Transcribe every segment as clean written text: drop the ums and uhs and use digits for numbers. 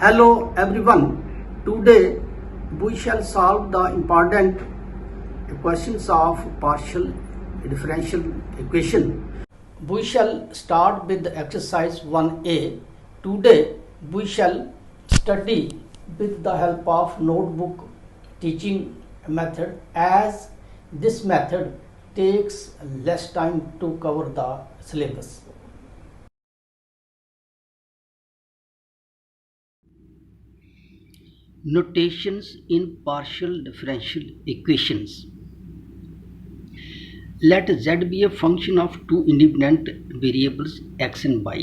Hello everyone. Today we shall solve the important questions of partial differential equation. We shall start with exercise 1a. Today we shall study with the help of notebook teaching method, as this method takes less time to cover the syllabus. Notations in partial differential equations. Let z be a function of two independent variables x and y.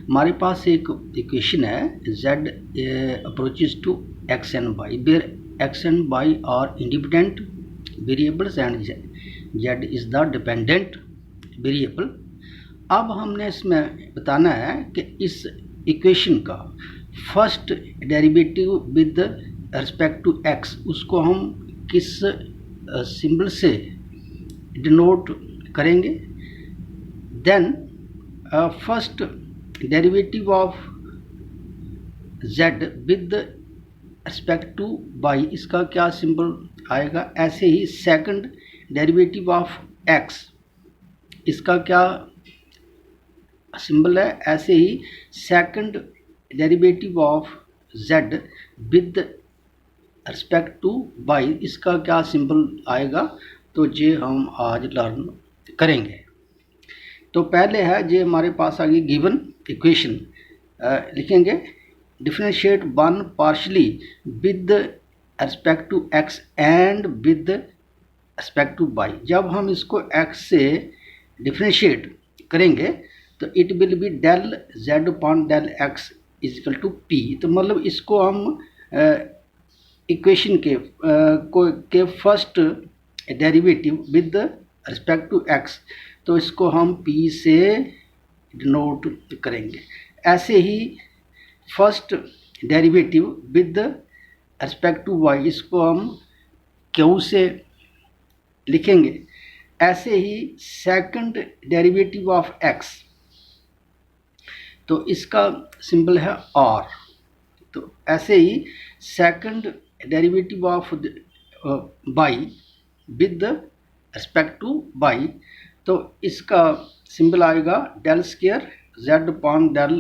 हमारे पास एक equation है z approaches to x and y where x and y are independent variables and z is the dependent variable. अब हमने इसमें बताना है कि इस इक्वेशन का first derivative with respect to x उसको हम किस सिंबल से डिनोट करेंगे. Then first derivative of z with respect to y, इसका क्या सिंबल आएगा. ऐसे ही सेकंड डेरिवेटिव ऑफ x, इसका क्या सिंबल है. ऐसे ही second derivative of z with respect to y, इसका क्या सिंबल आएगा. तो ये हम आज लर्न करेंगे. तो पहले है ये हमारे पास आ गई गिवन इक्वेशन. लिखेंगे differentiate one partially with respect to x and with respect to y. जब हम इसको x से डिफरेंशिएट करेंगे तो it will be del z upon del x is equal to p. तो मतलब इसको हम इक्वेशन के first derivative with respect to x, तो इसको हम p से डिनोट करेंगे. ऐसे ही first derivative with respect to y, इसको हम q से लिखेंगे. ऐसे ही सेकंड डेरिवेटिव ऑफ x, तो इसका सिंबल है r. तो ऐसे ही second derivative of y with respect to y, तो इसका सिंबल आएगा del square z upon del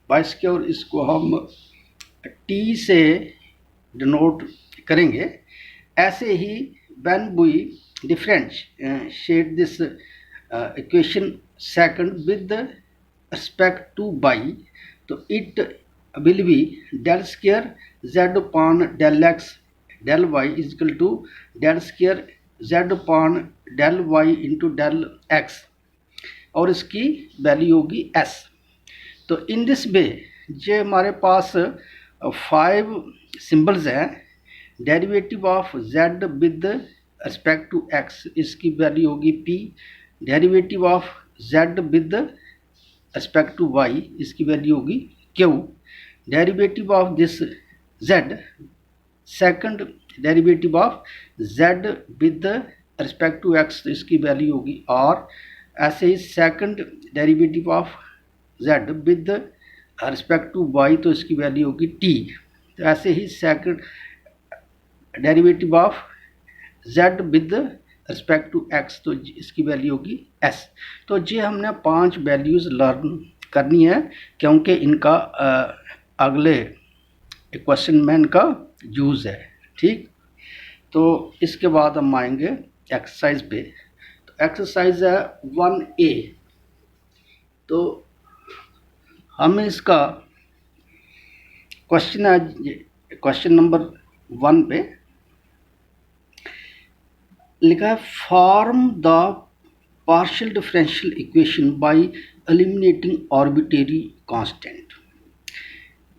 y square. इसको हम t से डिनोट करेंगे. ऐसे ही when we differentiate this equation second with respect to y, तो it will be del square z upon del x del y is equal to del square z upon del y into del x, और इसकी value होगी s. तो in this way ये हमारे पास 5 symbols हैं. Derivative of z with respect to x, इसकी value होगी p. Derivative of z with respect to y, इसकी वैल्यू होगी q. Derivative of this z, second derivative of z with respect to x, तो इसकी value होगी r. ऐसे ही second derivative of z with respect to y, तो इसकी value होगी t. तो ऐसे ही second derivative of z with respect to x, तो इसकी वैल्यू होगी s. तो ये हमने 5 वैल्यूज़ लर्न करनी है, क्योंकि इनका अगले क्वेश्चन में इनका यूज़ है. ठीक, तो इसके बाद हम आएंगे एक्सरसाइज पे. तो एक्सरसाइज है 1a. तो हमें इसका क्वेश्चन है, क्वेश्चन नंबर 1 पे लिखा है form the partial differential equation by eliminating arbitrary constant.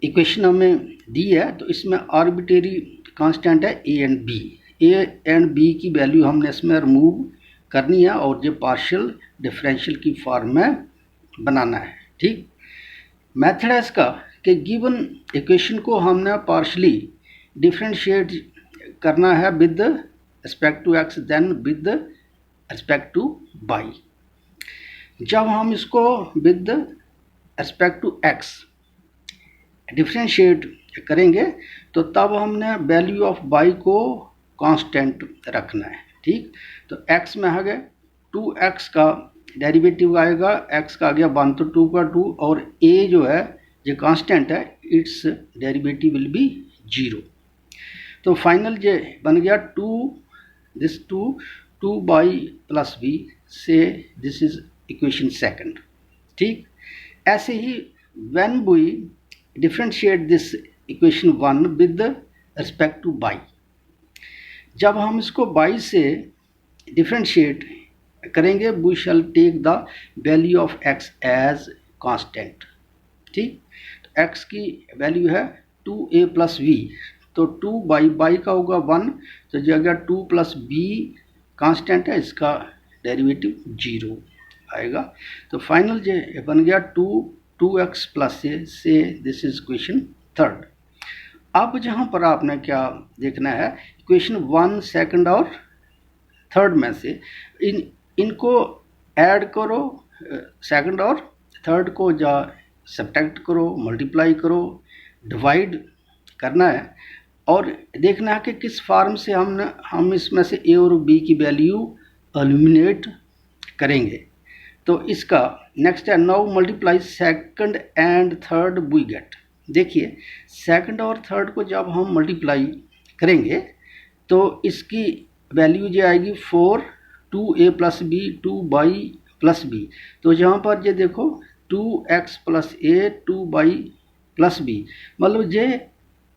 Equation हमें दी है, तो इसमें आर्बिट्रेरी कांस्टेंट है a and b. a and b की वैल्यू हमने इसमें रिमूव करनी है और ये पार्शियल डिफरेंशियल की फॉर्म में बनाना है. ठीक, मेथड है इसका कि गिवन इक्वेशन को हमने पार्शली डिफरेंशिएट करना है with respect to x then with respect to y. जब हम इसको with respect to x differentiate करेंगे तो तब हमने वैल्यू ऑफ बाई को कांस्टेंट रखना है। ठीक, तो x में आ गए 2x का डेरिवेटिव आएगा, x का आ गया 1 तो 2 का 2, और a जो है जो कांस्टेंट है इट्स डेरिवेटिव विल बी 0। तो फाइनल जो बन गया 2 बाई प्लस बी से दिस इज इक्वेशन सेकंड। ठीक, ऐसे ही when we differentiate this equation 1 with respect to y, जब हम इसको बाई से डिफरेंशिएट करेंगे we shall take the value of x as constant. ठीक, तो x की वैल्यू है 2a प्लस v, तो 2 बाई का होगा 1, तो जगह 2 प्लस b कांस्टेंट है, इसका डेरिवेटिव 0 आएगा। तो फाइनल जो बन गया 2x प्लस से दिस इज इक्वेशन थर्ड। अब जहाँ पर आपने क्या देखना है, इक्वेशन 1 सेकंड और थर्ड में से इनको ऐड करो, सेकंड और थर्ड को जा सब्ट्रैक्ट करो, मल्टीप्लाई करो, डिवाइड करना है और देखना है कि किस फॉर्म से हम इसमें से a और b की वैल्यू एलिमिनेट करेंगे। तो इसका नेक्स्ट है now multiply second and third we get. देखिए सेकंड और थर्ड को जब हम मल्टीप्लाई करेंगे तो इसकी वैल्यू जो आएगी 4 2a plus b 2 y plus b. तो यहाँ पर ये देखो 2x plus a 2 y plus b, मतलब ये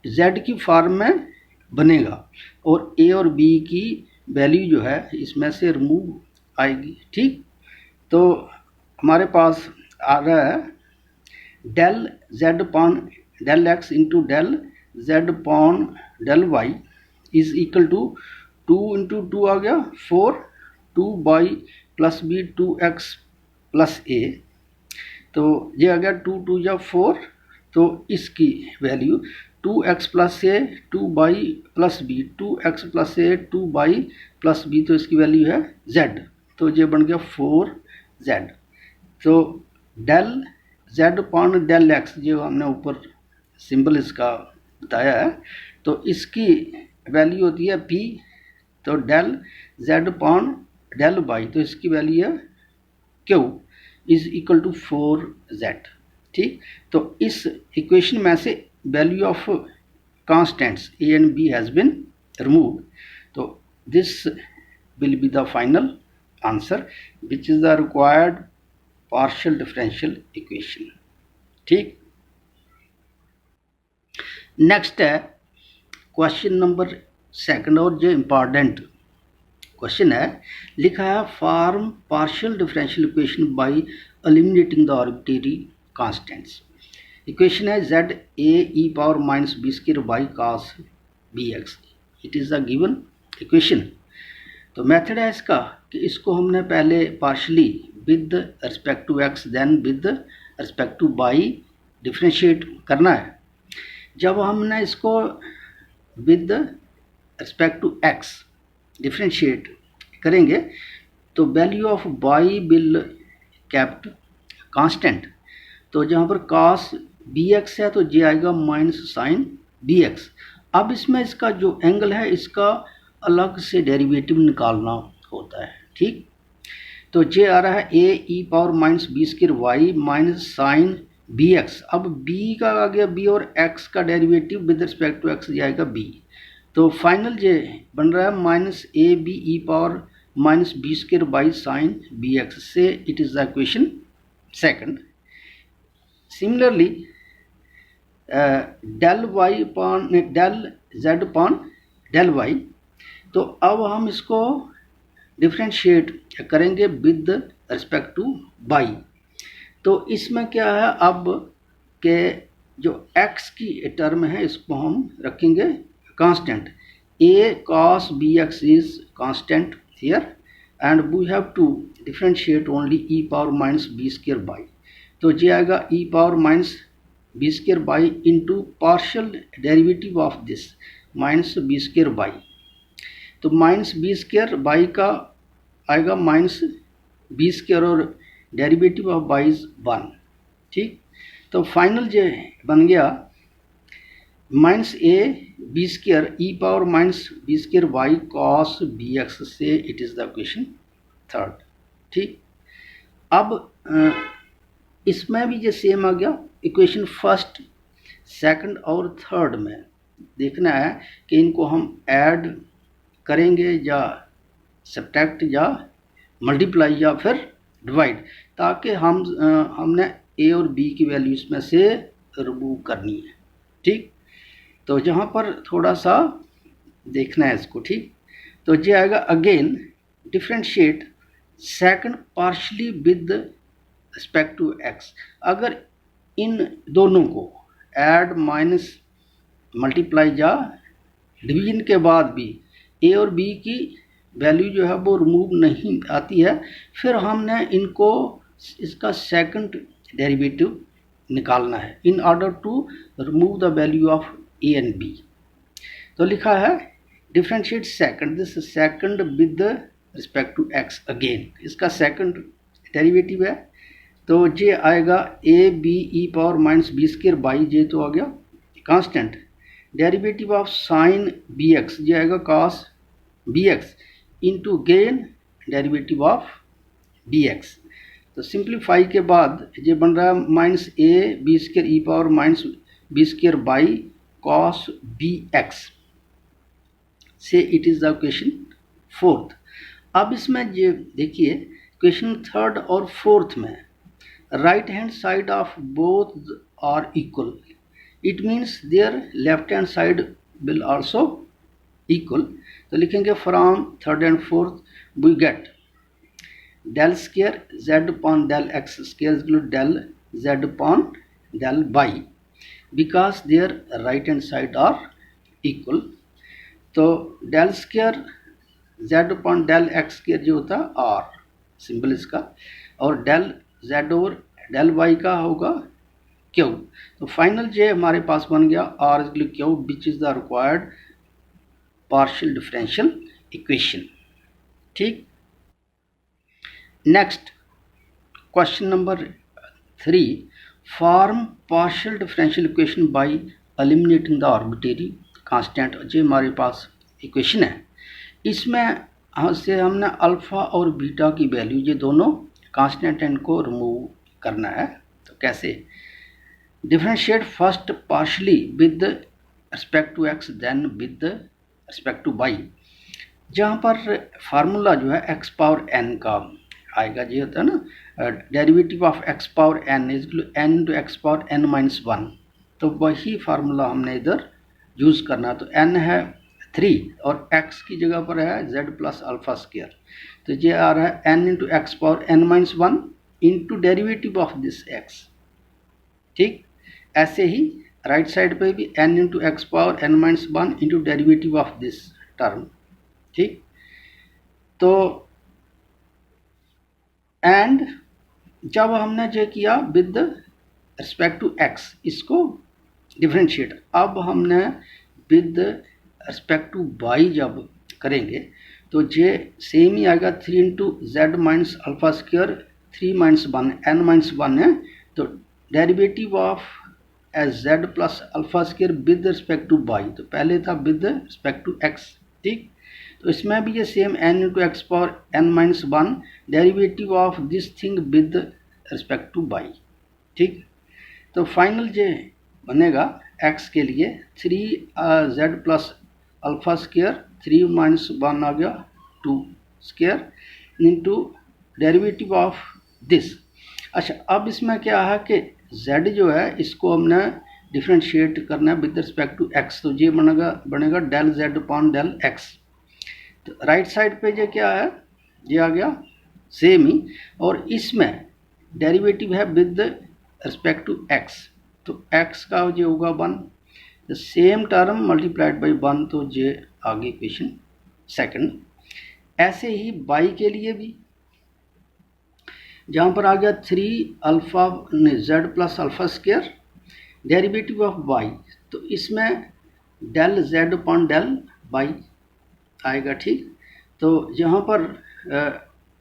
z की फॉर्म में बनेगा और a और b की वैल्यू जो है इसमें से रिमूव आएगी। ठीक, तो हमारे पास आ रहा है del z upon del x into del z upon del y is equal to 2 into 2 आ गया 4 2 y plus b 2x plus a, तो ये आ गया 2 2 या 4, तो इसकी value 2x plus a 2 y plus b 2x plus a 2 y plus b, तो इसकी वैल्यू है z, तो ये बन गया 4z। तो del z upon del x जो हमने ऊपर सिंबल इसका बताया है, तो इसकी वैल्यू होती है p, तो del z upon del y, तो इसकी वैल्यू है q is equal to 4z। ठीक, तो इस इक्वेशन में से value of constants a and b has been removed, तो this will be the final answer which is the required partial differential equation. ठीक, नेक्स्ट है क्वेश्चन नंबर सेकंड और जो इम्पॉर्टेंट क्वेश्चन है, लिखा है form partial differential equation by eliminating the arbitrary constants. Equation है z a e power minus b square y cos bx, it is the given equation. तो method है इसका कि इसको हमने पहले partially with respect to x then with respect to y differentiate करना है। जब हमने इसको with respect to x differentiate करेंगे तो value of y will kept constant, तो जहाँ पर cos bx है तो ये आएगा माइनस साइन bx। अब इसमें इसका जो एंगल है इसका अलग से डेरिवेटिव निकालना होता है। ठीक, तो ये आ रहा है a e power minus b square y minus sine bx। अब b का आ गया b और x का derivative with respect to x जाएगा b, तो फाइनल ये बन रहा है minus a b e power minus b square y sine b x से, it is the equation second. Similarly del y upon del z upon del y, तो अब हम इसको डिफ्रेंशिएट करेंगे विद रिस्पेक्ट टू बाई। तो इसमें क्या है अब के जो x की टर्म है इसको हम रखेंगे constant, a cos bx is constant here and we have to differentiate only e power minus b square by, तो ये आएगा e power minus b square by into partial derivative of this minus b square by, तो minus b square by का आएगा minus b square और derivative of y is 1। ठीक, तो final जो बन गया minus a b square e power minus b square y cos b x से it is the equation third. ठीक, अब इसमें भी जो सेम आ गया, इक्वेशन फर्स्ट सेकंड और थर्ड में देखना है कि इनको हम ऐड करेंगे या सब्ट्रैक्ट या मल्टीप्लाई या फिर डिवाइड, ताकि हमने ए और बी की वैल्यू इसमें से रिमूव करनी है। ठीक, तो यहाँ पर थोड़ा सा देखना है इसको। ठीक, तो ये आएगा again differentiate second partially with respect to x. अगर इन दोनों को ऐड माइनस मल्टीप्लाई या डिवीजन के बाद भी ए और बी की वैल्यू जो है वो रिमूव नहीं आती है, फिर हमने इनको इसका सेकंड डेरिवेटिव निकालना है in order to remove the value of a and b. तो लिखा है differentiate second, this second with respect to x. Again इसका सेकंड डेरिवेटिव है, तो ये आएगा a b e power minus b square y जे, तो आ गया constant. Derivative of sine b x ये आएगा cos b x into again derivative of b x. तो सिंप्लीफाई के बाद ये बन रहा है minus a b square e power minus b square y cos b x से it is the equation fourth. अब इसमें ये देखिए इक्वेशन थर्ड और फोर्थ में right hand side of both are equal, it means their left hand side will also equal. तो लिखेंगे from third and fourth we get del square z upon del x square is del z upon del y, because their right hand side are equal. तो del square z upon del x square जो होता है r symbol इसका, और del z over del y का होगा Q. तो final जे हमारे पास बन गया r is q which is the required partial differential equation. ठीक, next question number 3, form partial differential equation by eliminating the arbitrary constant. जो हमारे पास इक्वेशन है इसमें से हमने अल्फ़ा और बीटा की वैल्यू ये दोनों कांस्टेंट इनको रिमूव करना है। तो कैसे? Differentiate first partially with respect to x then with respect to y. जहाँ पर फार्मूला जो है एक्स पावर एन का आएगा, ये होता है ना derivative of x power n is n into x power n minus 1। तो वही फार्मूला हमने इधर यूज़ करना है। तो एन है 3 और एक्स की जगह पर है जेड प्लस अल्फा स्क्वायर। तो ये आ रहा है n into x power n minus 1 into derivative of this x. ठीक, ऐसे ही राइट साइड पे भी n into x power n minus 1 into derivative of this term. ठीक, तो एंड जब हमने जो किया विद रिस्पेक्ट टू एक्स इसको डिफरेंशिएट, अब हमने विद रिस्पेक्ट टू वाई जब करेंगे तो ये सेम ही आएगा 3 into z minus alpha square 3 minus 1 n minus 1 है। तो derivative of as z plus alpha square with respect to y, तो पहले था विद रिस्पेक्ट टू एक्स। ठीक, तो इसमें भी ये same n into x power n minus 1 derivative of this thing with respect to y. ठीक, तो फाइनल जो बनेगा एक्स के लिए 3 z plus alpha square 3 minus 1 आ गया 2 square into derivative of this. अच्छा, अब इसमें क्या है कि z जो है इसको हमने डिफ्रेंशिएट करना है विद रिस्पेक्ट टू x। तो ये बनेगा del z upon del x। तो राइट साइड पे ये क्या है, ये आ गया सेम ही, और इसमें डेरिवेटिव है विद रिस्पेक्ट टू x। तो x का ये होगा 1, the same term multiplied by 1, तो ये आगे इक्वेशन सेकंड। ऐसे ही y के लिए भी जहाँ पर आ गया 3 alpha z plus alpha square derivative of y, तो इसमें del z upon del y आएगा। ठीक, तो यहाँ पर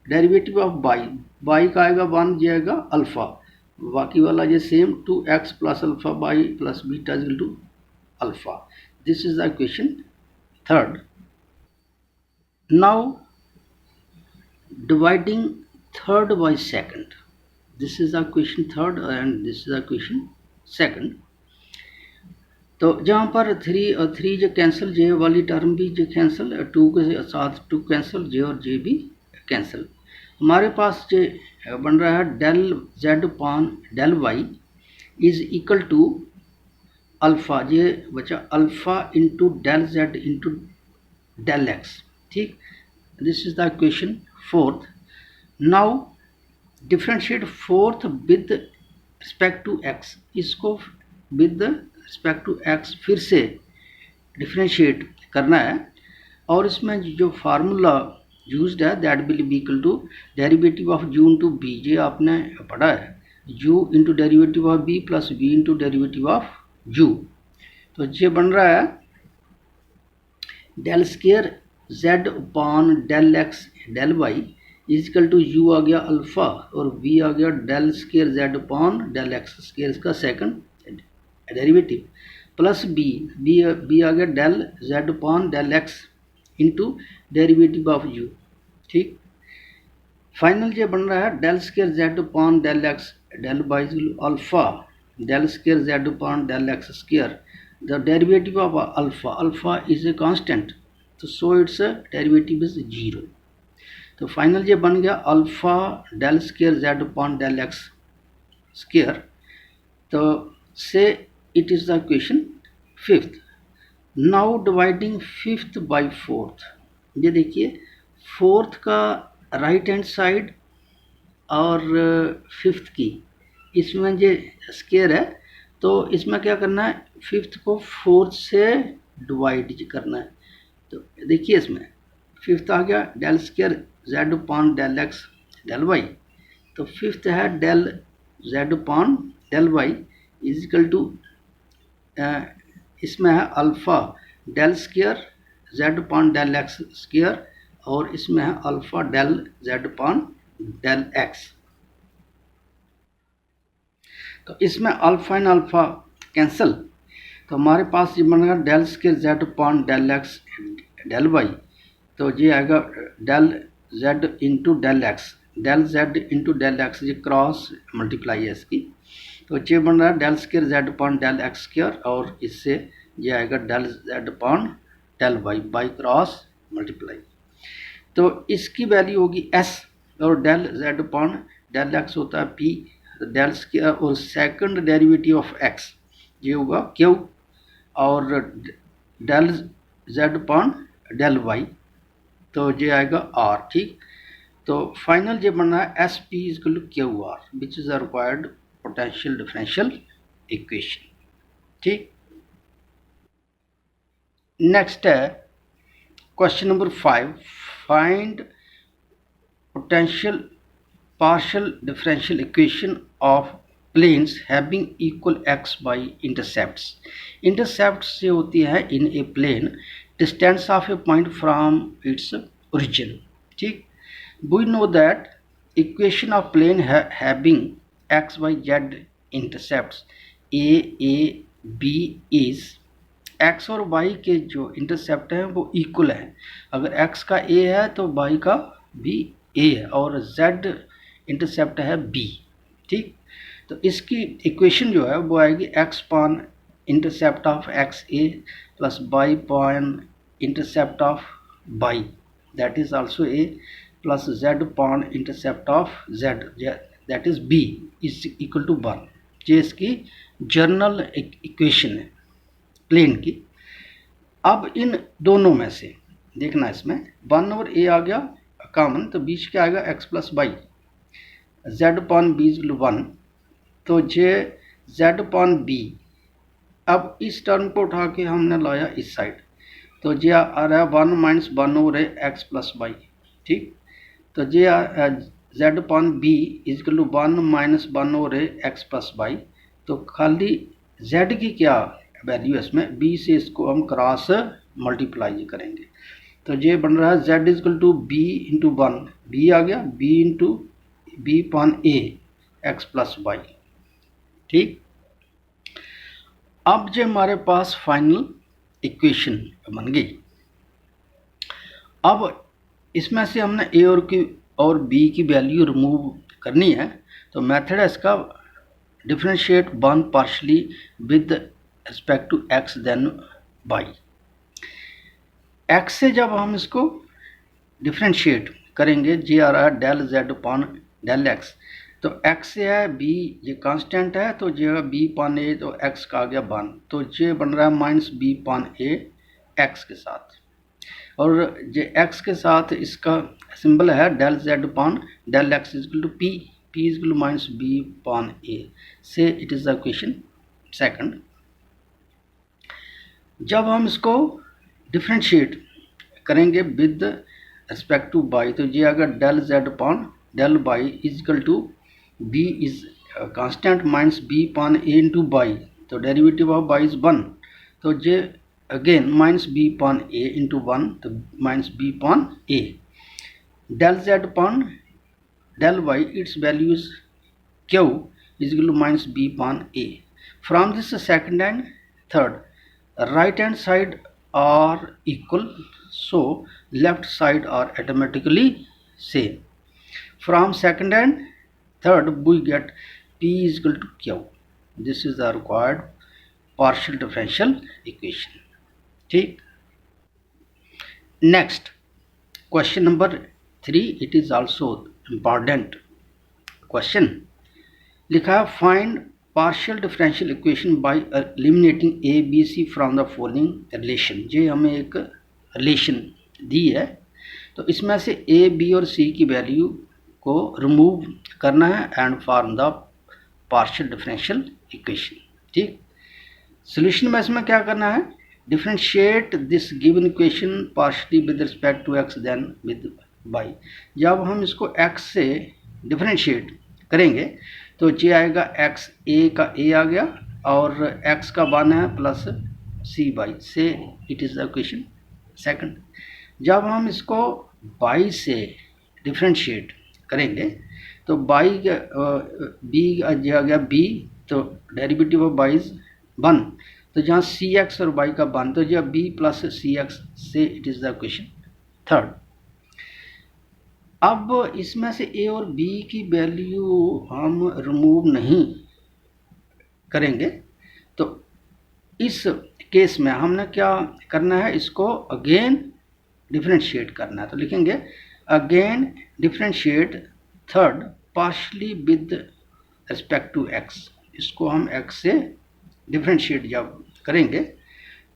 डेरिवेटिव ऑफ y का आएगा 1, ये आएगा अल्फ़ा, बाकी वाला ये same 2x plus alpha y plus beta equal to alpha. This is the equation third. Now dividing third by second. This is the equation third and this is the equation second. तो जहाँ पर three जो cancel, जे वाली term भी जो cancel, to के साथ to cancel, जे और जे भी कैंसिल. हमारे पास जो बन रहा है del z upon del y is equal to alpha, ये बचा alpha into del z into del x. ठीक, this is the equation fourth. Now differentiate fourth with respect to x. इसको विद रिस्पेक्ट टू एक्स फिर से differentiate करना है और इसमें जो फार्मूला यूज्ड है that will be equal to derivative of u into b. ये आपने पढ़ा है, u into derivative of b plus b into derivative of u. तो ये बन रहा है del square z upon del x del y equal to u आ गया अल्फ़ा और b आ गया del square z upon del x square इसका सेकंड डेरिवेटिव प्लस b आ गया del z upon del x into derivative of u. ठीक, final ये बन रहा है del square z upon del x del y alpha del square z upon del x square. The derivative of alpha is a constant, तो so it's derivative is 0. तो final ये बन गया alpha del square z upon del x square. तो so it is the equation fifth. Now dividing fifth by fourth. ये देखिए fourth का right hand side और फिफ्थ की इसमें जो स्केयर है तो इसमें क्या करना है, फिफ्थ को फोर्थ से डिवाइड करना है. तो देखिए इसमें फिफ्थ आ गया del square z upon del x del y. तो फिफ्थ है del z upon del y equal to इसमें है alpha del square z upon del x square और इसमें है alpha del z upon del x. तो इसमें अल्फ़ा एंड अल्फ़ा कैंसिल, तो हमारे पास ये बनेगा del square z upon del x del y. तो ये आएगा del z into del x, del z into del x, ये क्रॉस मल्टीप्लाई है इसकी. तो ये बन रहा है del square z upon del x square और इससे ये आएगा del z upon del y by cross multiply. तो इसकी वैल्यू होगी s और del z upon del x होता है p, डेल स्केयर और सेकंड डेरिवेटिव ऑफ x ये होगा q और del z upon del y तो ये आएगा r. ठीक, तो फाइनल ये बनना है s p is equal to q r which is a required potential differential equation. ठीक, नेक्स्ट है question number 5. Find potential partial differential equation of planes having equal x y intercepts. Intercept से होती है in a plane distance of a point from its origin. ठीक, we know that equation of plane having x y z intercepts a b is x और y के जो intercept हैं वो equal हैं. अगर x का a है तो y का भी a है और z इंटरसेप्ट है b. ठीक, तो इसकी इक्वेशन जो है वो आएगी x upon intercept of x a plus y upon intercept of y that is also a plus z upon intercept of z that is b is equal to 1. ये इसकी जर्नल इक्वेशन है plane की. अब इन दोनों में से देखना इसमें 1 और a आ गया कॉमन, तो बीच क्या आएगा x plus y, z upon b is 1. तो ये z पॉन b, अब इस टर्म को उठा के हमने लाया इस साइड, तो ये आ रहा है 1 minus 1 over x plus y. ठीक, तो ये z upon b equal to 1 minus 1 over x plus y. तो खाली z की क्या वैल्यू है इसमें, b से इसको हम क्रॉस मल्टीप्लाई करेंगे. तो ये बन रहा है z equal to b into 1, b आ गया b into b upon a x plus y. ठीक, अब जो हमारे पास फाइनल इक्वेशन बन गई, अब इसमें से हमने ए और बी की वैल्यू रिमूव करनी है। तो मेथड है इसका differentiate one partially with respect to x then y. X से जब हम इसको डिफरेंशिएट करेंगे, जे आ रहा है del z upon del x, तो एक्स से है बी, ये कांस्टेंट है, तो जे बी पान ए, तो एक्स का आ गया वन, तो जे बन रहा है माइनस बी पान ए एक्स के साथ, और जे एक्स के साथ इसका सिंबल है del z upon del x equal to p, p equal to minus b upon a, so it is the equation second. जब हम इसको डिफरेंशिएट करेंगे विद रिस्पेक्ट टू बाई, तो ये अगर del z upon del y is equal to b is constant minus b upon a into y, तो derivative of y is one, तो जे again minus b upon a into one, तो minus b upon a, del z upon del y its value is q is equal to minus b upon a. From this second and third right hand side are equal, so left side are automatically same. From second and third we get P is equal to Q. This is the required partial differential equation. ठीक, next question number 3, it is also important question। लिखा है find partial differential equation by eliminating a b c from the following relation. ये हमें एक relation दी है, तो इसमें से ए बी और सी की वैल्यू को रिमूव करना है and form the partial differential equation. ठीक, सोल्यूशन में इसमें क्या करना है, differentiate this given equation partially with respect to x then with y. जब हम इसको एक्स से डिफरेंशिएट करेंगे तो ये आएगा एक्स, ए का ए आ गया और एक्स का वन है प्लस सी बाई, से it is the equation second. जब हम इसको बाई से डिफरेंशिएट करेंगे तो बाई बी आ गया बी, तो derivative of y is one, तो जहाँ सी एक्स और बाई का वन, तो यह बी प्लस सी एक्स, से it is the equation third. अब इसमें से ए और बी की वैल्यू हम रिमूव नहीं करेंगे, तो इस केस में हमने क्या करना है, इसको अगेन डिफरेंशिएट करना है। तो लिखेंगे again differentiate third partially with respect to x. इसको हम एक्स से डिफरेंशिएट जब करेंगे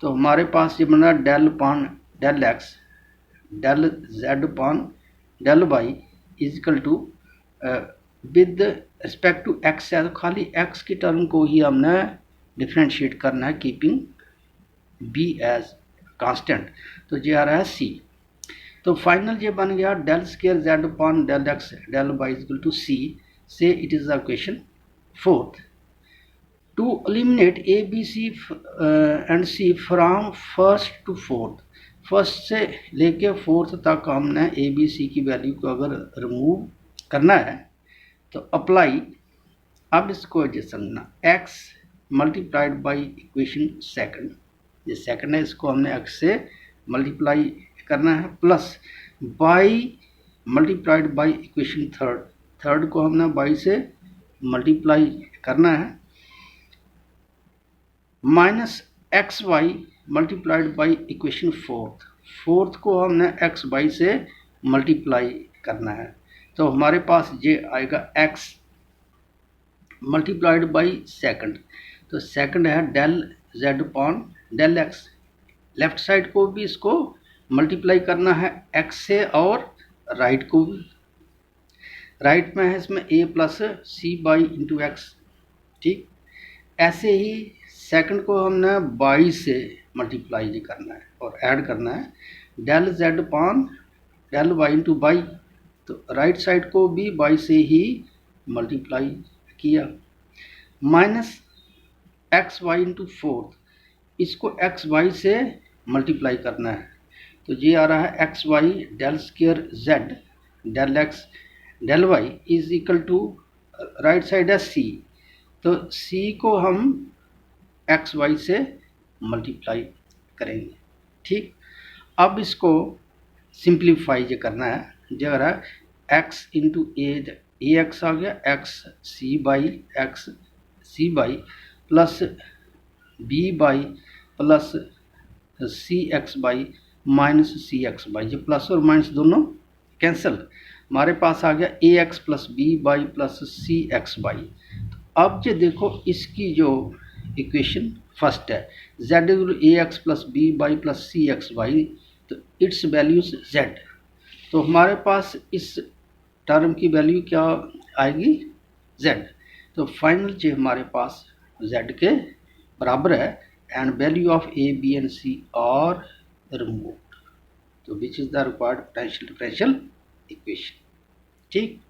तो हमारे पास ये बना del upon del x del z upon del y is equal to with respect to x है, तो खाली एक्स की टर्म को ही हमने डिफरेंशिएट करना है कीपिंग बी एज कांस्टेंट, तो ये आ रहा है सी। तो फाइनल ये बन गया del square z upon del x del y is equal to c, से it is the equation fourth. To eliminate a b c and c from first to fourth, first से लेके फोर्थ तक हमने ए b सी की value को अगर remove करना है तो अप्लाई, अब इसको जो समझना x multiplied by equation second, ये सेकंड है, इसको हमने एक्स से मल्टीप्लाई करना है plus y multiplied by equation third, third को हमने बाई से मल्टीप्लाई करना है minus x y multiplied by equation fourth, fourth को हमने एक्स वाई से मल्टीप्लाई करना है, तो हमारे पास ये आएगा एक्स मल्टीप्लाइड बाई सेकंड, तो सेकंड है del z upon del x, left side को भी इसको मल्टीप्लाई करना है एक्स से और राइट को भी, राइट में है इसमें a plus c y into x. ठीक, ऐसे ही सेकंड को हमने बाई से मल्टीप्लाई करना है और ऐड करना है del z upon del y into y, तो राइट साइड को भी बाई से ही मल्टीप्लाई किया minus x y into fourth, इसको एक्स वाई से मल्टीप्लाई करना है, तो ये आ रहा है x y del square z del x del y is equal to right side है सी, तो सी को हम एक्स वाई से मल्टीप्लाई करेंगे। ठीक, अब इसको सिंप्लीफाई जो करना है, जो रहा एक्स इंटू ए एक्स आ गया, x c y plus b y plus c x y minus c x y, जो प्लस और माइनस दोनों कैंसिल, हमारे पास आ गया a x plus b y plus c x y. अब जो देखो इसकी जो इक्वेशन फर्स्ट है z equal a x plus b y plus c x y, तो इट्स वैल्यूज z, तो हमारे पास इस टर्म की वैल्यू क्या आएगी z, तो फाइनल जो हमारे पास z के बराबर है and value of a b and c are removed, तो which is the required potential differential equation. ठीक,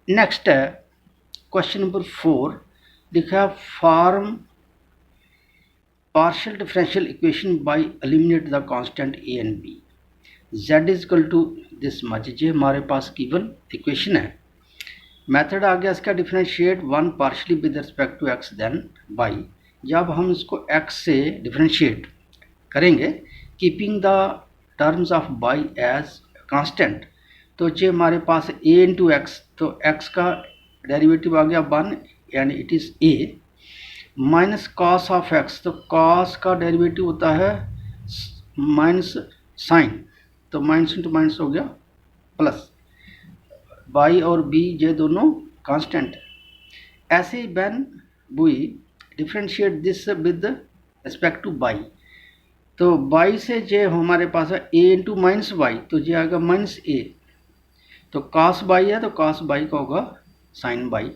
नेक्स्ट है क्वेश्चन नंबर 4, लिखा form partial differential equation by eliminate the constant a and b, z is equal to this much, ये हमारे पास given equation है। Method आ गया इसका differentiate one partially with respect to x then y, जब हम इसको x से डिफरेंशिएट करेंगे keeping the terms of y as constant, तो ये हमारे पास a इंटू एक्स, तो x का डेरिवेटिव आ गया 1 यानी it is a minus cos of x, तो कॉस का डेरिवेटिव होता है माइनस साइन, तो माइनस इंटू माइनस हो गया प्लस, y और b ये दोनों कांस्टेंट है। ऐसे ही when we differentiate this with respect to y, तो y से जे हमारे पास है a इंटू माइनस वाई, तो ये आएगा माइनस a, तो cos y है तो cos y का होगा sin y।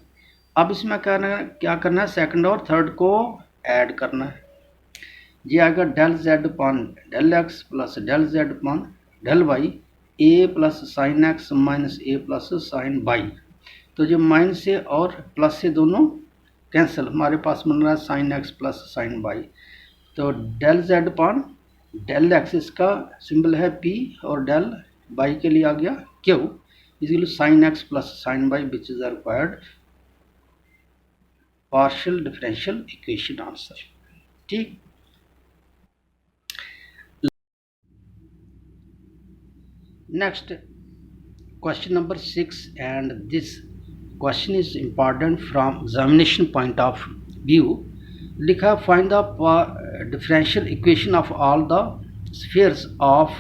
अब इसमें क्या करना है, सेकंड और थर्ड को ऐड करना है, ये आएगा del z upon del x plus del z upon del y, a plus sine x minus a plus sine y, तो जो माइनस से और प्लस से दोनों कैंसिल, हमारे पास बन रहा है sine x plus sine y, तो del z upon del x इसका सिंबल है p और डेल y के लिए आ गया q is sine x plus sine y, which is the required partial differential equation answer. ठीक, next question number 6, and this question is important from examination point of view. लिखा find the differential equation of all the spheres of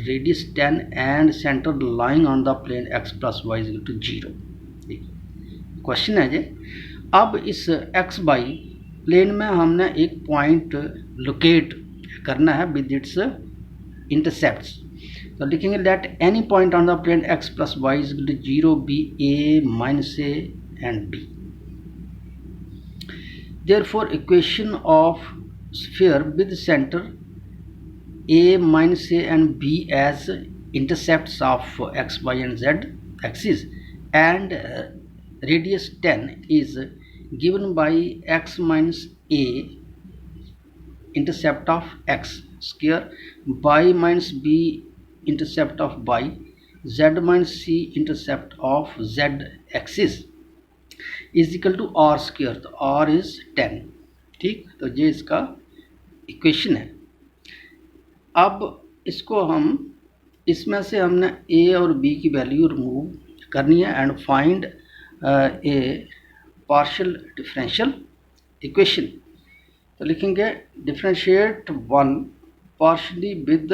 radius 10 and center lying on the plane x plus y is equal to 0। Question है जी, अब इस x y plane में हमने एक point locate करना है with its intercepts, तो लिखेंगे let any point on the plane x plus y is equal to 0 be a minus a and b, therefore equation of sphere with center a minus a and b as intercepts of x y and z axis and radius 10 is given by x minus a intercept of x square, y minus b intercept of y, z minus c intercept of z axis is equal to r square, तो r is 10। ठीक, तो ये इसका equation है। अब इसको हम इसमें से हमने a और b की वैल्यू रिमूव करनी है and find a partial differential equation, तो लिखेंगे differentiate one partially with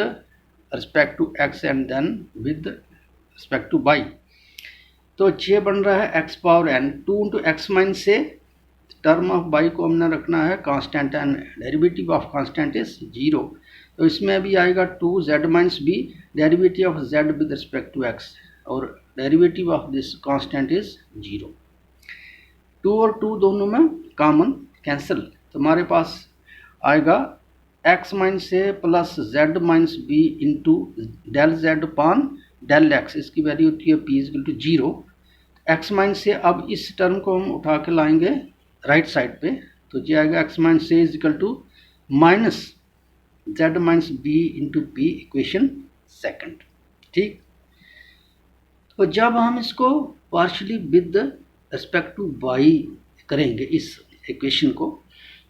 respect to x and then with respect to y, तो ये बन रहा है x power n 2 into x minus से, टर्म ऑफ y को हमने रखना है constant and derivative of constant is 0, तो इसमें भी आएगा 2z minus b, derivative of z with respect to x और derivative of this constant is 0। 2 और 2 दोनों में कॉमन कैंसिल, तो हमारे पास आएगा x minus a plus z minus b into del z upon del x, इसकी वैल्यू होती है p is equal to 0। x minus से अब इस टर्म को हम उठा के लाएंगे राइट साइड पे, तो ये आएगा x minus a is equal to minus z minus b into p, equation second. ठीक, तो जब हम इसको partially with respect to y करेंगे इस इक्वेशन को।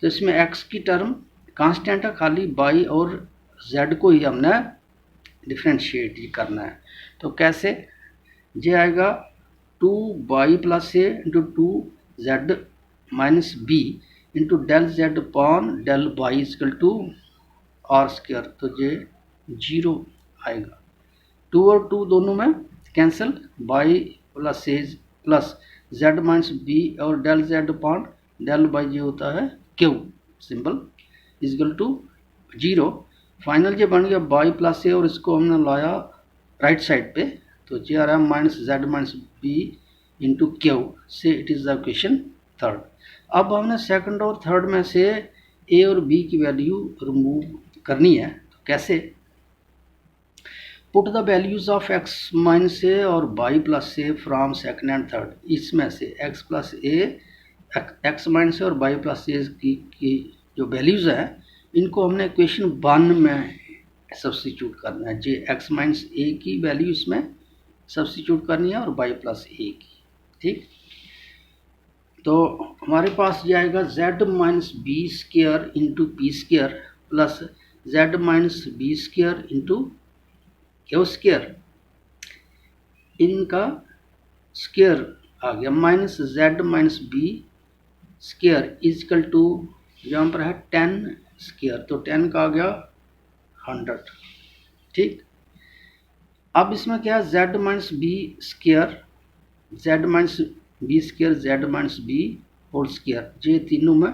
तो इसमें x की टर्म कांस्टेंट है, खाली y और z को ही हमने डिफ्रेंशिएट करना है। तो कैसे, ये आएगा 2y plus a into 2z minus b into del z upon del y is equal to r square. तो ये 0 आएगा, 2 और 2 दोनों में cancel, y plus a plus z minus b और del z upon del y ये होता है q simple equal to 0। Final ये बन गया y प्लस ए और इसको हमने लाया राइट साइड पे, तो ये आ रहा है minus z minus b into q से it is the equation third. अब हमने सेकंड और थर्ड में से a और b की वैल्यू रिमूव करनी है। तो कैसे, put the values of x minus a और y plus a from second and third. इसमें से x plus a, x minus a और y प्लस ए की जो वैल्यूज़ हैं इनको हमने इक्वेशन 1 में सब्स्टिट्यूट करना है। जे x माइनस ए की वैल्यू इसमें सब्स्टिट्यूट करनी है और y प्लस ए की, ठीक। तो हमारे पास ये आएगा z minus b square into p square plus z minus b square into q square, इनका स्क्वायर आ गया minus z minus b square equal to यहाँ पर है 10 स्क्वायर, तो 10 का आ गया 100, ठीक। अब इसमें क्या है, z minus b square, z minus b square, z minus b whole square, ये तीनों में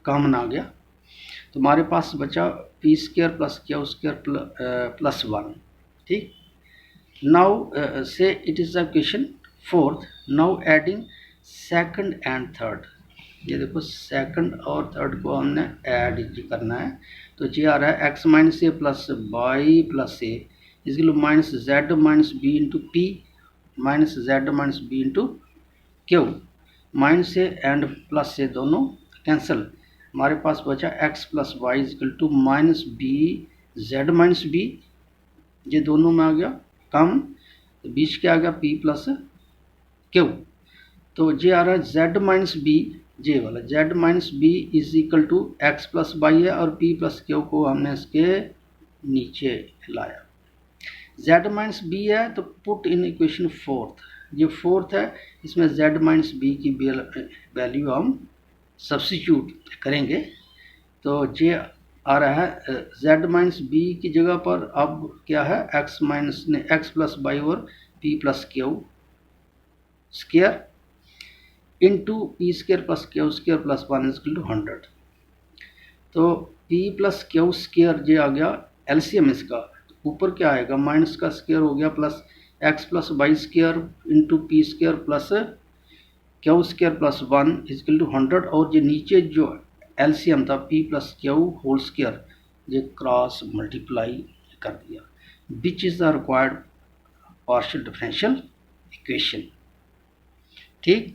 कॉमन आ गया। तो हमारे पास बचा P square plus q square plus 1, ठीक। नाउ से it is the equation fourth. Now adding second and third, ये देखो सेकंड और थर्ड को हमने ऐड करना है। तो ये आ रहा है x minus a plus y plus a इसके minus z minus b into p minus z minus b into q, minus a and plus a दोनों कैंसिल, हमारे पास बचा x plus y is equal to minus b z minus b, ये दोनों में आ गया कम, तो बीच के आ गया p प्लस क्यू। तो ये आ रहा है z माइनस बी, जे वाला z minus b is equal to x plus y है और p प्लस क्यू को हमने इसके नीचे लाया। z माइनस बी है तो पुट इन इक्वेशन फोर्थ, ये फोर्थ है, इसमें z माइनस बी की वैल्यू हम सब्स्टिट्यूट करेंगे। तो ये आ रहा है z माइनस बी की जगह पर अब क्या है x प्लस वाई और p plus q square into p square plus q square plus 1 equal to 100। तो p प्लस क्यू स्क्वायर ये आ गया एलसीएम इसका, ऊपर क्या आएगा माइनस का स्क्वायर हो गया plus x plus y square into p square plus q square plus 1 equal to 100, और ये नीचे जो एलसीएम था p plus q whole square ये क्रॉस मल्टीप्लाई कर दिया, which is the required partial differential equation, ठीक।